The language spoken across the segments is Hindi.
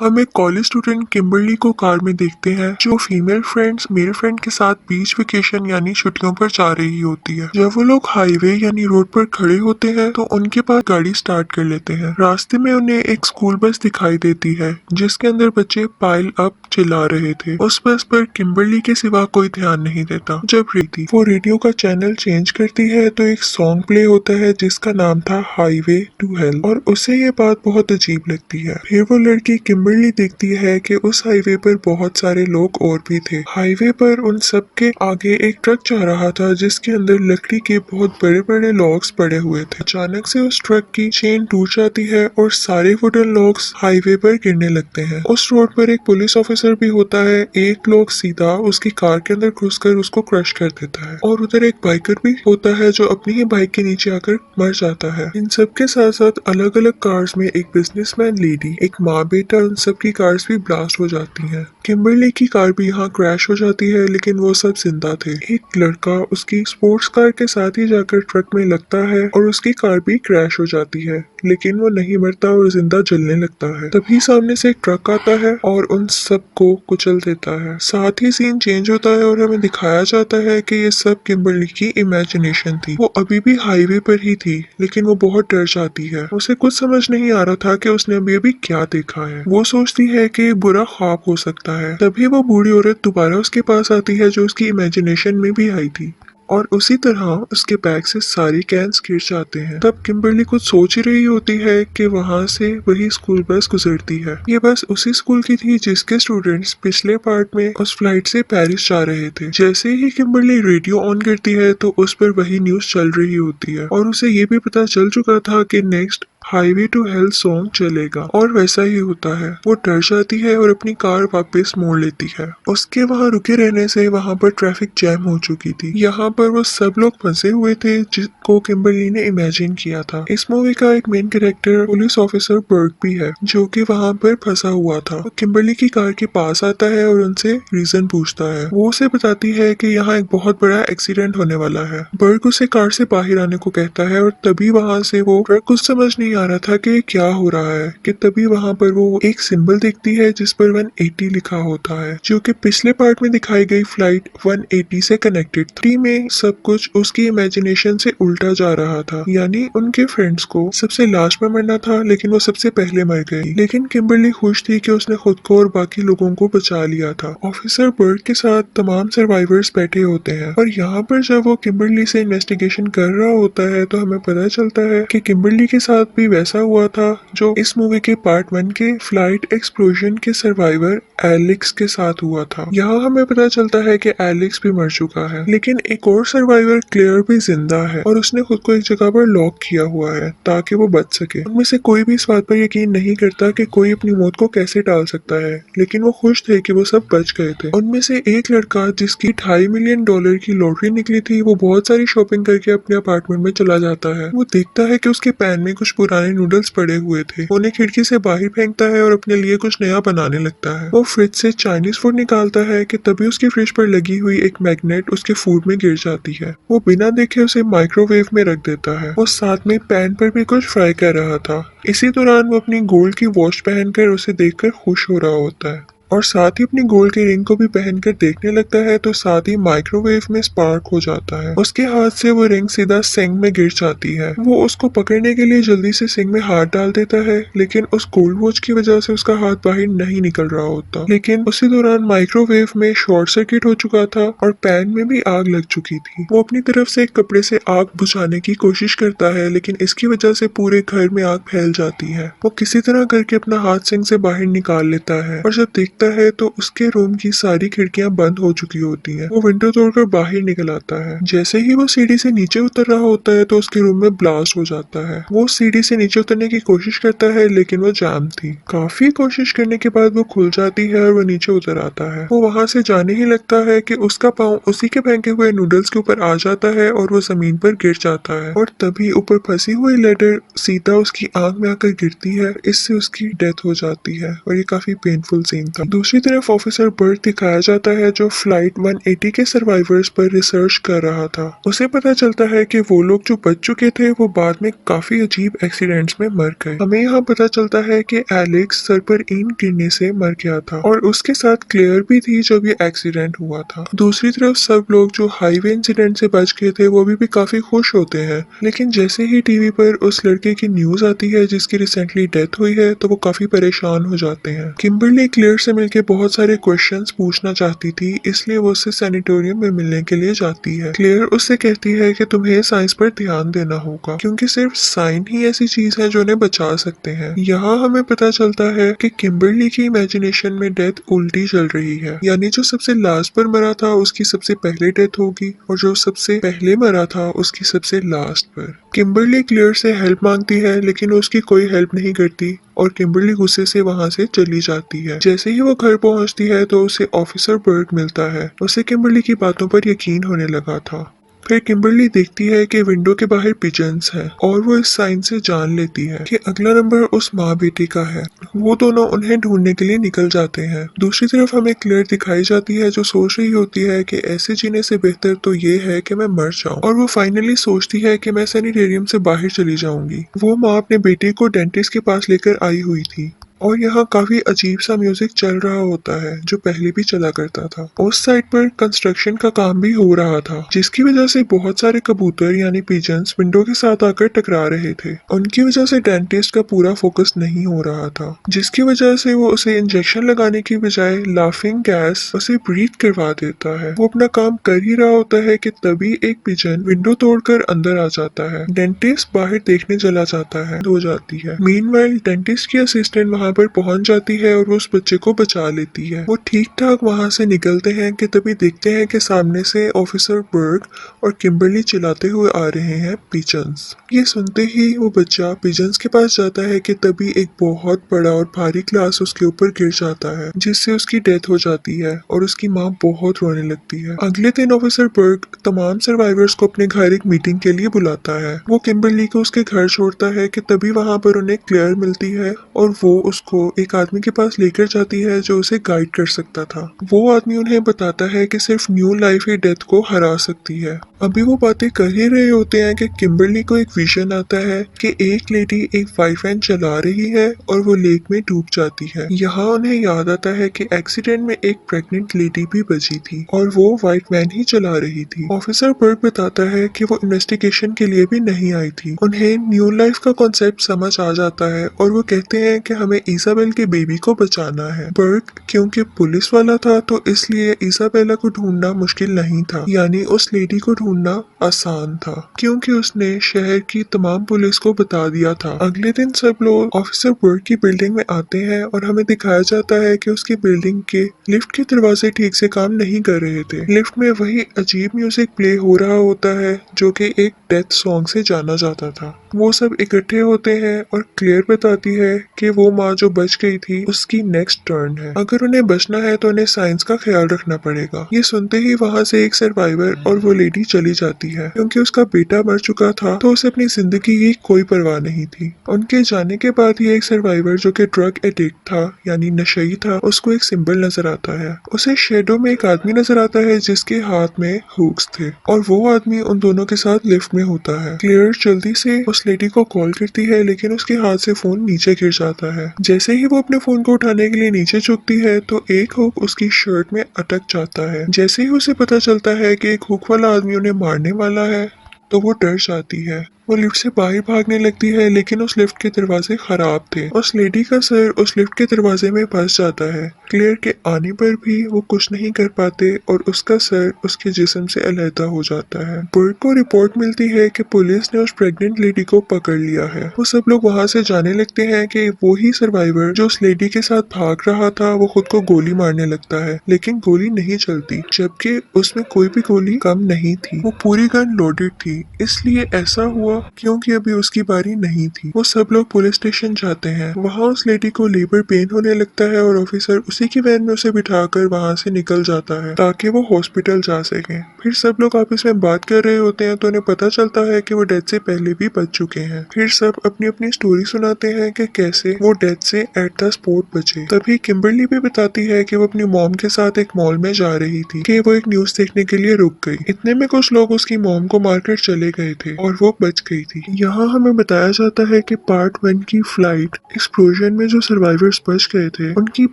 हम एक कॉलेज स्टूडेंट किम्बरली को कार में देखते हैं जो फीमेल फ्रेंड्स मेल फ्रेंड के साथ बीच वेकेशन यानी छुट्टियों पर जा रही होती है। जब वो लोग हाईवे यानी रोड पर खड़े होते हैं तो उनके पास गाड़ी स्टार्ट कर लेते हैं। रास्ते में उन्हें एक स्कूल बस दिखाई देती है जिसके अंदर बच्चे पाइल अप चिल्ला रहे थे। उस बस पर किम्बरली के सिवा कोई ध्यान नहीं देता। जब वो रेडियो का चैनल चेंज करती है तो एक सॉन्ग प्ले होता है जिसका नाम था हाईवे टू हेल और उसे ये बात बहुत अजीब लगती है। फिर वो लड़की किम्बरली देखती है कि उस हाईवे पर बहुत सारे लोग और भी थे। हाईवे पर उन सब के आगे एक ट्रक जा रहा था जिसके अंदर लकड़ी के बहुत बड़े बड़े लॉग्स पड़े हुए थे। अचानक से उस ट्रक की चेन टूट जाती है और सारे वुडन लॉग्स हाईवे पर गिरने लगते हैं। उस रोड पर एक पुलिस ऑफिसर भी होता है। एक लोग सीधा उसकी कार के अंदर घुसकर उसको क्रश कर देता है और उधर एक बाइकर भी होता है जो अपनी ही बाइक के नीचे आकर मर जाता है। इन सब के साथ साथ अलग अलग कार्स में एक बिजनेसमैन लेडी, एक माँ बेटा, उन सब की कार्स भी ब्लास्ट हो जाती हैं। किम्बरली की कार भी यहाँ क्रैश हो जाती है लेकिन वो सब जिंदा थे। एक लड़का उसकी स्पोर्ट्स कार के साथ ही जाकर ट्रक में लगता है और उसकी कार भी क्रैश हो जाती है लेकिन वो नहीं मरता और जिंदा जलने लगता है। तभी सामने से एक ट्रक आता है और उन सब को कुचल देता है। साथ ही सीन चेंज होता है और हमें दिखाया जाता है कि ये सब किम्बरली की इमेजिनेशन थी। वो अभी भी हाईवे पर ही थी लेकिन वो बहुत डर जाती है। उसे कुछ समझ नहीं आ रहा था कि उसने अभी क्या देखा है। वो सोचती है कि बुरा ख्वाब हो सकता है। तभी वो बूढ़ी औरत दोबारा उसके पास आती है जो उसकी इमेजिनेशन में भी आई थी और उसी तरह उसके बैग से सारी कैंस गिर जाते हैं। तब किम्बरली कुछ सोच ही रही होती है कि वहाँ से वही स्कूल बस गुजरती है। ये बस उसी स्कूल की थी जिसके स्टूडेंट्स पिछले पार्ट में उस फ्लाइट से पेरिस जा रहे थे। जैसे ही किम्बरली रेडियो ऑन करती है तो उस पर वही न्यूज चल रही होती है और उसे ये भी पता चल चुका था कि next highway to hell song चलेगा और वैसा ही होता है। वो डर जाती है और अपनी कार वापस मोड़ लेती है। उसके वहाँ रुके रहने से वहाँ पर ट्रैफिक जैम हो चुकी थी। यहाँ पर वो सब लोग फंसे हुए थे जिसको किम्बरली ने इमेजिन किया था। इस मूवी का एक मेन कैरेक्टर पुलिस ऑफिसर बर्ग भी है जो कि वहाँ पर फंसा हुआ था। वो किम्बरली की कार के पास आता है और उनसे रीजन पूछता है। वो उसे बताती है कि यहाँ एक बहुत बड़ा एक्सीडेंट होने वाला है। बर्ग उसे कार से बाहर आने को कहता है और तभी वहाँ से वो ट्रक कुछ समझ नहीं आ रहा था कि क्या हो रहा है कि तभी वहां पर वो एक सिंबल देखती है जिस पर 180 लिखा होता है जो कि पिछले पार्ट में दिखाई गई फ्लाइट 180 से कनेक्टेड था। में सब कुछ उसकी इमेजिनेशन से उल्टा जा रहा था यानी उनके फ्रेंड्स को सबसे लास्ट में मरना था लेकिन वो सबसे पहले मर गई। लेकिन किम्बरली खुश थी कि उसने खुद को और बाकी लोगों को बचा लिया था। ऑफिसर बर्ड के साथ तमाम सर्वाइवर्स बैठे होते हैं और यहाँ पर जब वो किम्बरली से इन्वेस्टिगेशन कर रहा होता है तो हमें पता चलता है कि किम्बरली के साथ भी वैसा हुआ था जो इस मूवी के पार्ट 1 के फ्लाइट एक्सप्लोजन के सर्वाइवर एलेक्स के साथ हुआ था। यहाँ हमें पता चलता है कि एलेक्स भी मर चुका है लेकिन एक और सर्वाइवर क्लेयर भी जिंदा है और उसने खुद को एक जगह पर लॉक किया हुआ है ताकि वो बच सके। उनमें से कोई भी इस बात पर यकीन नहीं करता कि कोई अपनी मौत को कैसे टाल सकता है लेकिन वो खुश थे कि वो सब बच गए थे। उनमें से एक लड़का जिसकी $2.5 मिलियन की लॉटरी निकली थी वो बहुत सारी शॉपिंग करके अपने अपार्टमेंट में चला जाता है। वो देखता है कि उसके पैन में कुछ पुराने नूडल्स पड़े हुए थे। उन्हें खिड़की से बाहर फेंकता है और अपने लिए कुछ नया बनाने लगता है। वो फ्रिज से चाइनीज फूड निकालता है कि तभी उसकी फ्रिज पर लगी हुई एक मैग्नेट उसके फूड में गिर जाती है। वो बिना देखे उसे माइक्रोवेव में रख देता है। वो साथ में पैन पर भी कुछ फ्राई कर रहा था। इसी दौरान वो अपनी गोल्ड की वॉच पहनकर उसे देखकर खुश हो रहा होता है और साथ ही अपनी गोल्ड की रिंग को भी पहनकर देखने लगता है तो साथ ही माइक्रोवेव में स्पार्क हो जाता है। उसके हाथ से वो रिंग सीधा सिंक में गिर जाती है। वो उसको पकड़ने के लिए जल्दी से सिंक में हाथ डाल देता है लेकिन उस गोल्ड वॉच की वजह से उसका हाथ बाहर नहीं निकल रहा होता। लेकिन उसी दौरान माइक्रोवेव में शॉर्ट सर्किट हो चुका था और पैन में भी आग लग चुकी थी। वो अपनी तरफ से एक कपड़े से आग बुझाने की कोशिश करता है लेकिन इसकी वजह से पूरे घर में आग फैल जाती है। वो किसी तरह करके अपना हाथ सिंक से बाहर निकाल लेता है और जब देखता है तो उसके रूम की सारी खिड़कियां बंद हो चुकी होती हैं। वो विंडो तोड़कर बाहर निकल आता है। जैसे ही वो सीढ़ी से नीचे उतर रहा होता है तो उसके रूम में ब्लास्ट हो जाता है। वो सीढ़ी से नीचे उतरने की कोशिश करता है लेकिन वो जाम थी। काफी कोशिश करने के बाद वो खुल जाती है और वो नीचे उतर आता है। वो वहां से जाने ही लगता है कि उसका पाँव उसी के फेंके हुए नूडल्स के ऊपर आ जाता है और वो जमीन पर गिर जाता है और तभी ऊपर फंसी हुई लेडर सीधा उसकी आंख में आकर गिरती है। इससे उसकी डेथ हो जाती है और ये काफी पेनफुल सीन था। दूसरी तरफ ऑफिसर बर्ट दिखाया जाता है जो फ्लाइट 180 के सर्वाइवर्स पर रिसर्च कर रहा था। उसे पता चलता है कि वो लोग जो बच चुके थे वो बाद में काफी अजीब एक्सीडेंट्स में मर गए। हमें यहाँ पता चलता है कि एलेक्स सर पर ईंट गिरने से मर गया था और उसके साथ क्लेयर भी थी जब ये एक्सीडेंट हुआ था। दूसरी तरफ सब लोग जो हाईवे इंसिडेंट से बच गए थे वो भी काफी खुश होते हैं, लेकिन जैसे ही टीवी पर उस लड़के की न्यूज आती है जिसकी रिसेंटली डेथ हुई है तो वो काफी परेशान हो जाते हैं। किम्बरली क्लेयर से मिलके बहुत सारे क्वेश्चंस पूछना चाहती थी, इसलिए वो उससे सैनिटोरियम में मिलने के लिए जाती है। क्लेयर उससे कहती है कि तुम्हें साइंस पर ध्यान देना होगा क्योंकि सिर्फ साइंस ही ऐसी चीज है जो उन्हें बचा सकते हैं। यहाँ हमें पता चलता है कि किम्बरली की इमेजिनेशन में डेथ उल्टी चल रही है, यानी जो सबसे लास्ट पर मरा था उसकी सबसे पहले डेथ होगी और जो सबसे पहले मरा था उसकी सबसे लास्ट पर। किम्बरली क्लेयर से हेल्प मांगती है लेकिन वो उसकी कोई हेल्प नहीं करती और किम्बरली गुस्से से वहां से चली जाती है। जैसे ही वो घर पहुंचती है तो उसे ऑफिसर बर्ट मिलता है। उसे किम्बरली की बातों पर यकीन होने लगा था। फिर किम्बरली देखती है कि विंडो के बाहर पिजन्स हैं और वो इस साइन से जान लेती है कि अगला नंबर उस माँ बेटी का है। वो दोनों उन्हें ढूंढने के लिए निकल जाते हैं। दूसरी तरफ हमें क्लेयर दिखाई जाती है जो सोच रही होती है कि ऐसे जीने से बेहतर तो ये है कि मैं मर जाऊं, और वो फाइनली सोचती है कि मैं सैनिटेरियम से बाहर चली जाऊंगी। वो माँ अपने बेटे को डेंटिस्ट के पास लेकर आई हुई थी और यहाँ काफी अजीब सा म्यूजिक चल रहा होता है जो पहले भी चला करता था। उस साइड पर कंस्ट्रक्शन का काम भी हो रहा था जिसकी वजह से बहुत सारे कबूतर यानी पिजन्स विंडो के साथ आकर टकरा रहे थे। उनकी वजह से डेंटिस्ट का पूरा फोकस नहीं हो रहा था, जिसकी वजह से वो उसे इंजेक्शन लगाने की बजाय लाफिंग गैस उसे ब्रीथ करवा देता है। वो अपना काम कर ही रहा होता है कि तभी एक पिजन विंडो तोड़कर अंदर आ जाता है। डेंटिस्ट बाहर देखने चला जाता है, हो जाती है। मीनवाइल डेंटिस्ट की असिस्टेंट वहाँ पर पहुंच जाती है और वो उस बच्चे को बचा लेती है। वो ठीक ठाक वहां से निकलते हैं कि तभी देखते हैं कि सामने से ऑफिसर बर्ग और किम्बरली चिल्लाते हुए आ रहे हैं पिजन्स। ये सुनते ही वो बच्चा पिजन्स के पास जाता है कि तभी एक बहुत बड़ा और भारी ग्लास उसके ऊपर गिर जाता है जिससे उसकी डेथ हो जाती है और उसकी माँ बहुत रोने लगती है। अगले दिन ऑफिसर बर्ग तमाम सर्वाइवर्स को अपने घर एक मीटिंग के लिए बुलाता है। वो किम्बरली को उसके घर छोड़ता है कि तभी वहां पर उन्हें क्लेयर मिलती है और वो उसको एक आदमी के पास लेकर जाती है जो उसे गाइड कर सकता था। वो आदमी उन्हें बताता है कि सिर्फ न्यू लाइफ ही डेथ को हरा सकती है। अभी वो बातें कर ही रहे होते हैं कि किम्बरली को एक विजन आता है कि एक लेडी एक वाइफ वैन चला रही है और वो लेक में डूब जाती है। यहाँ उन्हें याद आता है कि एक्सीडेंट में एक प्रेग्नेंट लेडी भी बची थी और वो वाइट वैन ही चला रही थी। ऑफिसर बर्ग बताता है कि वो इन्वेस्टिगेशन के लिए भी नहीं आई थी। उन्हें न्यू लाइफ का कॉन्सेप्ट समझ आ जाता है और वो कहते हैं कि हमें इसाबेल के बेबी को बचाना है। बर्ग क्योंकि पुलिस वाला था तो इसलिए इसाबेला को ढूंढना मुश्किल नहीं था, यानी उस लेडी को ढूंढना आसान था क्योंकि उसने शहर की तमाम पुलिस को बता दिया था। अगले दिन सब लोग ऑफिसर बर्ग की बिल्डिंग में आते हैं और हमें दिखाया जाता है कि उसकी बिल्डिंग के लिफ्ट के दरवाजे ठीक से काम नहीं कर रहे थे। लिफ्ट में वही अजीब म्यूजिक प्ले हो रहा होता है जो कि एक डेथ सॉन्ग से जाना जाता था। वो सब इकट्ठे होते हैं और क्लेयर बताती है कि वो माँ जो बच गई थी उसकी नेक्स्ट टर्न है। अगर उन्हें बचना है तो उन्हें साइंस का ख्याल रखना पड़ेगा। ये सुनते ही वहाँ से एक सर्वाइवर और वो लेडी चली जाती है क्योंकि उसका बेटा मर चुका था तो उसे अपनी जिंदगी की कोई परवाह नहीं थी। उनके जाने के बाद ही एक सर्वाइवर जो कि ड्रग एडिक्ट था यानी नशई था, उसको एक सिंबल नजर आता है। उसे शेडो में एक आदमी नजर आता है जिसके हाथ में हुक्स थे और वो आदमी उन दोनों के साथ लिफ्ट में होता है। क्लेयर जल्दी से उस लेडी को कॉल करती है लेकिन उसके हाथ से फोन नीचे गिर जाता है। जैसे ही वो अपने फोन को उठाने के लिए नीचे झुकती है तो एक हुक उसकी शर्ट में अटक जाता है। जैसे ही उसे पता चलता है कि एक हुक वाला आदमी उन्हें मारने वाला है तो वो डर जाती है। वो लिफ्ट से बाहर भागने लगती है लेकिन उस लिफ्ट के दरवाजे खराब थे। उस लेडी का सर उस लिफ्ट के दरवाजे में फंस जाता है। क्लेयर के आने पर भी वो कुछ नहीं कर पाते और उसका सर उसके जिस्म से अलहदा हो जाता है। बर्ग को रिपोर्ट मिलती है कि पुलिस ने उस प्रेग्नेंट लेडी को पकड़ लिया है। वो सब लोग वहाँ से जाने लगते हैं कि वो ही सर्वाइवर जो उस लेडी के साथ भाग रहा था वो खुद को गोली मारने लगता है लेकिन गोली नहीं चलती, जबकि उसमें कोई भी गोली कम नहीं थी। वो पूरी गन लोडेड थी, इसलिए ऐसा हुआ क्योंकि अभी उसकी बारी नहीं थी। वो सब लोग पुलिस स्टेशन जाते हैं। वहाँ उस लेडी को लेबर पेन होने लगता है और ऑफिसर उसी उसी की वैन में उसे बिठाकर वहाँ से निकल जाता है ताकि वो हॉस्पिटल जा सके। फिर सब लोग आपस में बात कर रहे होते हैं तो उन्हें पता चलता है कि वो डेथ से पहले भी बच चुके हैं। फिर सब अपनी अपनी स्टोरी सुनाते हैं कि कैसे वो डेथ से एट द स्पॉट बचे। तभी किम्बरली भी बताती है कि वो अपनी मॉम के साथ एक मॉल में जा रही थी कि वो एक न्यूज देखने के लिए रुक गई। इतने में कुछ लोग उसकी मॉम को मारकर चले गए थे और वो बच गई थी। यहाँ हमें बताया जाता है कि पार्ट 1 की फ्लाइट एक्सप्लोजन में जो सर्वाइवर्स बच गए थे उनकी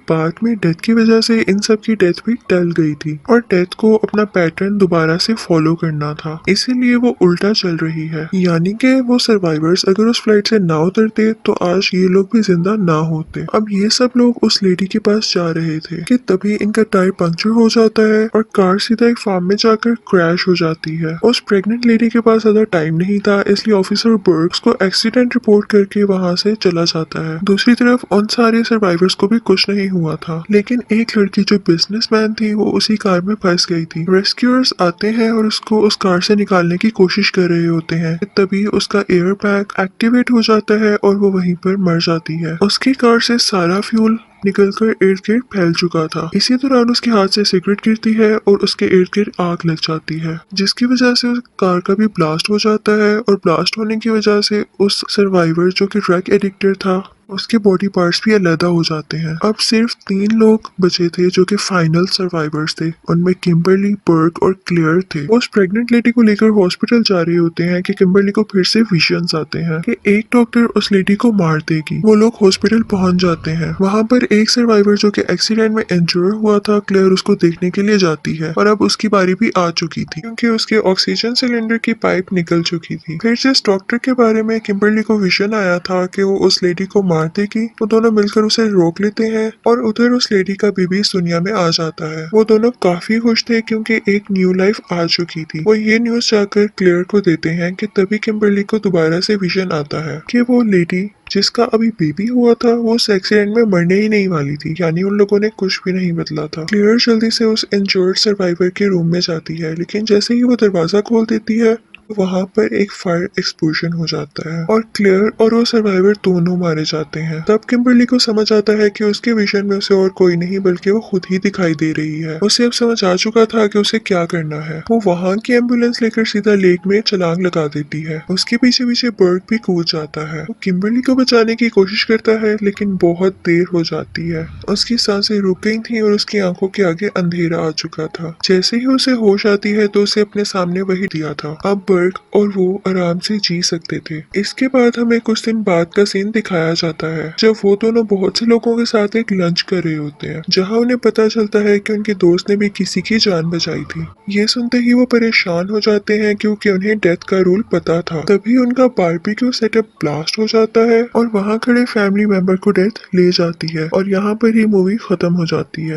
बाद में डेथ की वजह से इन सब की डेथ भी टल गई थी और डेथ को अपना पैटर्न दोबारा से फॉलो करना था, इसीलिए वो उल्टा चल रही है। यानी कि वो सर्वाइवर्स अगर उस फ्लाइट से ना उतरते तो आज ये लोग भी जिंदा ना होते। अब ये सब लोग उस लेडी के पास जा रहे थे कि तभी इनका टायर पंक्चर हो जाता है और कार सीधा एक फार्म में जाकर क्रैश हो जाती है। उस प्रेग्नेंट लेडी के पास ज्यादा टाइम नहीं था, इसलिए ऑफिसर बर्ग्स को एक्सीडेंट रिपोर्ट करके वहाँ से चला जाता है। दूसरी तरफ उन सारे सर्वाइवर्स को भी कुछ नहीं हुआ था, लेकिन एक लड़की जो बिजनेसमैन थी वो उसी कार में फंस गई थी। रेस्क्यूअर्स आते हैं और उसको उस कार से निकालने की कोशिश कर रहे होते हैं, तभी उसका एयर बैग एक्टिवेट हो जाता है और वो वहीं पर मर जाती है। उसकी कार से सारा फ्यूल निकलकर इर्द गिर्द फैल चुका था। इसी दौरान उसके हाथ से सिगरेट गिरती है और उसके इर्द गिर्द आग लग जाती है, जिसकी वजह से उस कार का भी ब्लास्ट हो जाता है और ब्लास्ट होने की वजह से उस सर्वाइवर जो कि ड्रग एडिक्टर था उसके बॉडी पार्ट्स भी अलग हो जाते हैं। अब सिर्फ 3 लोग बचे थे जो कि फाइनल सर्वाइवर्स थे, उनमें किम्बरली, बर्ग और क्लेयर थे। वो उस प्रेग्नेंट लेडी को लेकर हॉस्पिटल जा रहे होते हैं कि किम्बरली को फिर से विजन्स आते हैं कि एक डॉक्टर उस लेडी को मार देगी। वो लोग हॉस्पिटल पहुंच जाते हैं। वहाँ पर एक सर्वाइवर जो कि एक्सीडेंट में इंजर हुआ था, क्लेयर उसको देखने के लिए जाती है और अब उसकी बारी भी आ चुकी थी क्योंकि उसके ऑक्सीजन सिलेंडर की पाइप निकल चुकी थी। फिर जिस डॉक्टर के बारे में किम्बरली को विजन आया था कि वो उस लेडी को मार देगी, वो दोनों मिलकर उसे रोक लेते हैं और उधर उस लेडी का बेबी इस दुनिया में आ जाता है। वो दोनों काफी खुश थे क्योंकि एक न्यू लाइफ आ चुकी थी। वो ये न्यूज जाकर क्लेयर को देते हैं कि तभी किम्बरली को दोबारा से विजन आता है कि वो लेडी जिसका अभी बेबी हुआ था वो उस एक्सीडेंट में मरने ही नहीं वाली थी, यानी उन लोगों ने कुछ भी नहीं बदला था। क्लियर जल्दी से उस इंजर्ड सर्वाइवर के रूम में जाती है, लेकिन जैसे ही वो दरवाजा खोल देती है वहाँ पर एक फायर एक्सप्लोजन हो जाता है और क्लियर और वो सर्वाइवर दोनों मारे जाते हैं। तब किम्बरली को समझ आता है कि उसके विजन में उसे और कोई नहीं बल्कि वो खुद ही दिखाई दे रही है। उसे अब समझ आ चुका था कि उसे क्या करना है। वो वहाँ की एम्बुलेंस लेकर सीधा लेक में छलांग लगा देती है। उसके पीछे पीछे बर्ग भी कूद जाता है। वो किम्बरली को बचाने की कोशिश करता है लेकिन बहुत देर हो जाती है। उसकी सांसें रुक गई थी और उसकी आंखों के आगे अंधेरा आ चुका था। जैसे ही उसे होश आती है तो उसे अपने सामने वही दिया था। अब और वो आराम से जी सकते थे। इसके बाद हमें कुछ दिन बाद का सीन दिखाया जाता है जब वो दोनों बहुत से लोगों के साथ एक लंच कर रहे होते हैं, जहां उन्हें पता चलता है कि उनके दोस्त ने भी किसी की जान बचाई थी। ये सुनते ही वो परेशान हो जाते हैं क्योंकि उन्हें डेथ का रूल पता था। तभी उनका बारबेक्यू सेटअप ब्लास्ट हो जाता है और वहाँ खड़े फैमिली मेंबर को डेथ ले जाती है और यहाँ पर ही मूवी खत्म हो जाती है।